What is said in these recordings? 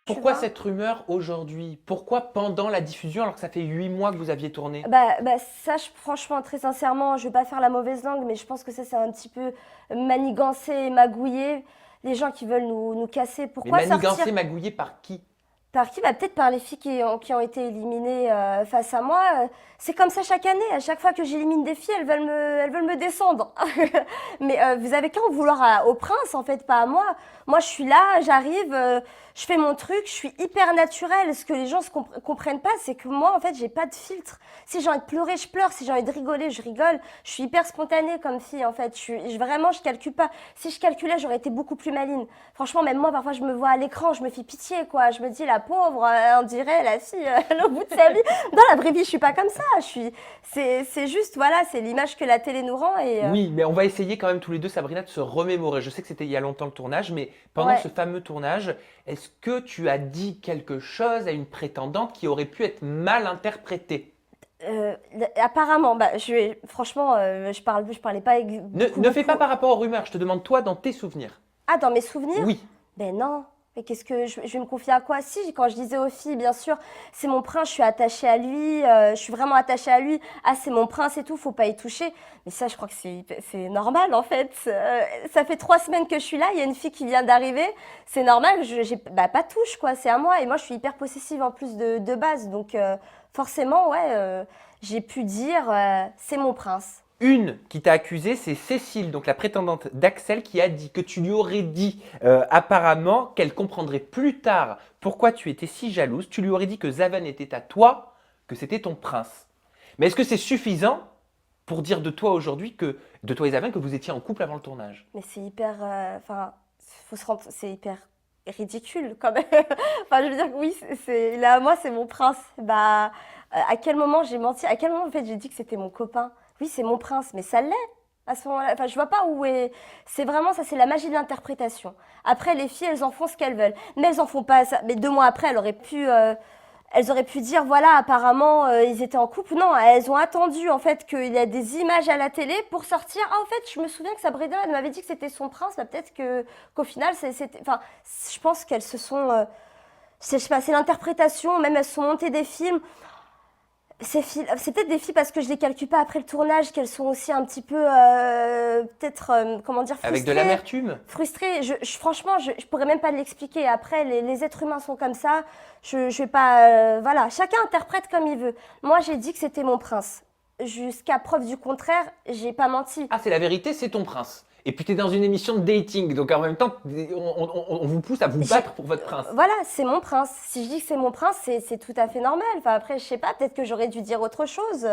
Tu Pourquoi vois? cette rumeur aujourd'hui? Pourquoi pendant la diffusion alors que ça fait 8 mois que vous aviez tourné? Ça, franchement, très sincèrement, je vais pas faire la mauvaise langue, mais je pense que ça, c'est un petit peu manigancé, magouillé. Les gens qui veulent nous casser. Mais Pourquoi sortir? manigancé, magouillé par qui? Par qui? Peut-être par les filles qui ont été éliminées face à moi. C'est comme ça chaque année. À chaque fois que j'élimine des filles, elles veulent me descendre. Mais vous avez qu'à en vouloir au prince, en fait, pas à moi. Moi, je suis là, j'arrive, je fais mon truc, je suis hyper naturelle. Ce que les gens ne comprennent pas, c'est que moi, en fait, j'ai pas de filtre. Si j'ai envie de pleurer, je pleure. Si j'ai envie de rigoler, je rigole. Je suis hyper spontanée comme fille, en fait. Vraiment, je calcule pas. Si je calculais, j'aurais été beaucoup plus maligne. Franchement, même moi, parfois, je me vois à l'écran, je me fais pitié, quoi. Je me dis, la pauvre, on dirait la fille, elle est au bout de sa vie. Dans la vraie vie, je suis pas comme ça. C'est juste, voilà, c'est l'image que la télé nous rend Oui, mais on va essayer quand même tous les deux, Sabrina, de se remémorer. Je sais que c'était il y a longtemps le tournage, mais pendant ce ouais. fameux tournage, est-ce que tu as dit quelque chose à une prétendante qui aurait pu être mal interprétée? Apparemment, franchement, je parlais pas Ne, beaucoup, ne fais pas beaucoup. par rapport aux rumeurs, je te demande toi dans tes souvenirs. Ah, dans mes souvenirs? Oui. Ben non. Mais qu'est-ce que je vais me confier à quoi? Si, quand je disais aux filles, bien sûr, c'est mon prince, je suis attachée à lui, je suis vraiment attachée à lui. Ah, c'est mon prince et tout, faut pas y toucher. Mais ça, je crois que c'est normal en fait. Ça fait 3 semaines que je suis là, il y a une fille qui vient d'arriver, c'est normal. J'ai pas de touche quoi, c'est à moi. Et moi, je suis hyper possessive en plus de base, donc forcément, ouais, j'ai pu dire, c'est mon prince. Une qui t'a accusé, c'est Cécile, donc la prétendante d'Axel, qui a dit que tu lui aurais dit apparemment qu'elle comprendrait plus tard pourquoi tu étais si jalouse. Tu lui aurais dit que Zaven était à toi, que c'était ton prince. Mais est-ce que c'est suffisant pour dire de toi aujourd'hui que de toi et Zaven que vous étiez en couple avant le tournage? Mais c'est hyper, enfin, faut se rendre, c'est hyper ridicule quand même. Enfin, je veux dire que oui, là, moi, c'est mon prince. À quel moment j'ai menti? À quel moment en fait j'ai dit que c'était mon copain? Oui, c'est mon prince, mais ça l'est. À ce moment-là, enfin, je vois pas où est. C'est vraiment ça, c'est la magie de l'interprétation. Après, les filles, elles en font ce qu'elles veulent, mais elles en font pas ça. Mais 2 mois après, elles auraient pu dire, voilà, apparemment, ils étaient en couple. Non, elles ont attendu, en fait, qu'il y a des images à la télé pour sortir. Ah, en fait, je me souviens que Sabrina, elle m'avait dit que c'était son prince. Peut-être qu'au final, c'était. Enfin, je pense qu'elles se sont. Je sais pas, c'est l'interprétation. Même elles se sont montées des films. C'est peut-être des filles parce que je les calcule pas après le tournage, qu'elles sont aussi un petit peu, peut-être, comment dire, Avec de frustrées. l'amertume? Frustrées. Franchement, je pourrais même pas l'expliquer. Après, les êtres humains sont comme ça. Je vais pas, voilà, chacun interprète comme il veut. Moi, j'ai dit que c'était mon prince. Jusqu'à preuve du contraire, j'ai pas menti. Ah, c'est la vérité, c'est ton prince. Et puis tu es dans une émission de dating, donc en même temps, on vous pousse à vous J'ai- battre pour votre prince. Voilà, c'est mon prince. Si je dis que c'est mon prince, c'est tout à fait normal. Enfin, après, je sais pas, peut-être que j'aurais dû dire autre chose.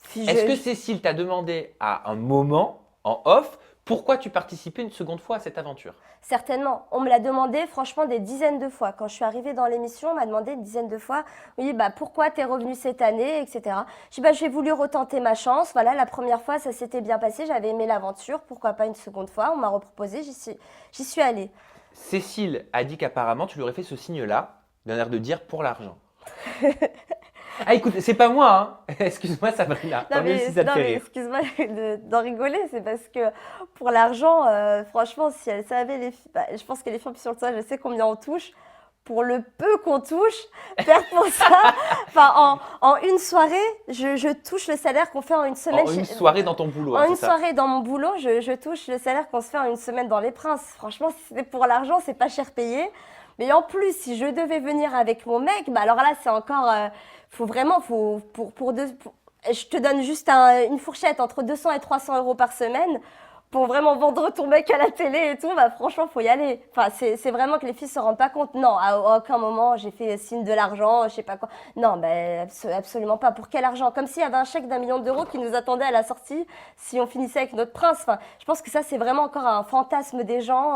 Puis Est-ce que Cécile t'a demandé à un moment, en off, pourquoi tu participais une seconde fois à cette aventure? Certainement. On me l'a demandé, franchement, des dizaines de fois. Quand je suis arrivée dans l'émission, on m'a demandé une dizaine de fois, oui, pourquoi t'es revenue cette année, etc. Je dis, j'ai voulu retenter ma chance. Voilà, la première fois, ça s'était bien passé. J'avais aimé l'aventure. Pourquoi pas une seconde fois? On m'a reproposé, j'y suis allée. Cécile a dit qu'apparemment tu lui aurais fait ce signe-là, d'un air de dire pour l'argent. Ah écoute, c'est pas moi, hein. Excuse-moi Sabrina, Non tant mieux si ça te non fait mais rire. excuse-moi d'en rigoler, c'est parce que pour l'argent, franchement, si elle savait les filles, je pense que les filles sur le toit, je sais combien on touche. Pour le peu qu'on touche, faire pour ça, enfin en une soirée, je touche le salaire qu'on fait en une semaine. En une soirée dans ton boulot, hein, En c'est une ça? soirée dans mon boulot, je touche le salaire qu'on se fait en une semaine dans Les Princes. Franchement, si c'était pour l'argent, c'est pas cher payé. Mais en plus, si je devais venir avec mon mec, alors là, c'est encore, faut vraiment, je te donne juste une fourchette entre 200 et 300 euros par semaine pour vraiment vendre ton mec à la télé et tout. Franchement, faut y aller. Enfin, c'est vraiment que les filles se rendent pas compte. Non, à aucun moment j'ai fait signe de l'argent, je sais pas quoi. Non, absolument pas. Pour quel argent? Comme s'il y avait un chèque d'1 million d'euros qui nous attendait à la sortie si on finissait avec notre prince. Enfin, je pense que ça, c'est vraiment encore un fantasme des gens.